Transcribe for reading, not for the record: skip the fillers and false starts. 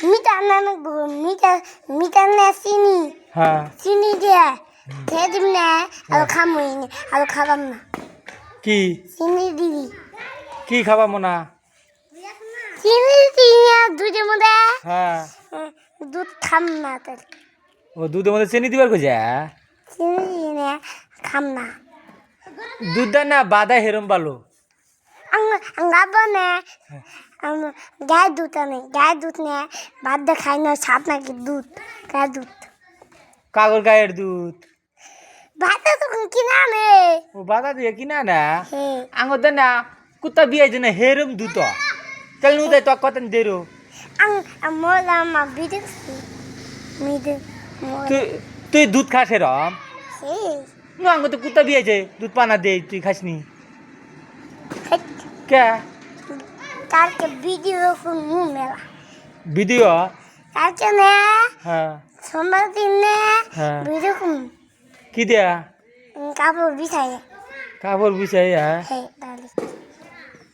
মিঠা না মিঠা মিঠা না চিনি হ্যাঁ চিনি দিয়ে খেয়ে দিবি না আর খামই না আর খাবাম না কি চিনি দিবি কি খাবা মোনা চিনি দিয়ে দুধের মধ্যে হ্যাঁ দুধ খাম না তার ও দুধের মধ্যে চিনি দিবার কইছে চিনি দিয়ে খাম না দুধ দা না বাদা হেরম বালো গাবো না গায়ে দুধ আনে গায়ে দুধ নে ভাত দিয়ে খাই না সাপ নাকি দুধ গায়ে দুধ কাগর গায়ের দুধ ভাতে তো কিনা আনে ও বাদা দিয়ে কিনা না হ্যাঁ আঙ্গর দা না কুত্তা বিয়ে জন্য হেরম দুধ চল নু দে তো কতন দেরো মোলা মা বিদে মিদে তুই তুই দুধ খাস হেরম হ্যাঁ নু আঙ্গ তো কুত্তা বিয়েছে দুধ পানা দে তুই খাসনি কে কালকে ভিডিও কোন মেলা ভিডিও কালকে না হ্যাঁ সোমবার দিন না হ্যাঁ ভিডিও কোন কি দেয়া কাপড় বিছাই কাপড় বিছাই হ্যাঁ তাহলে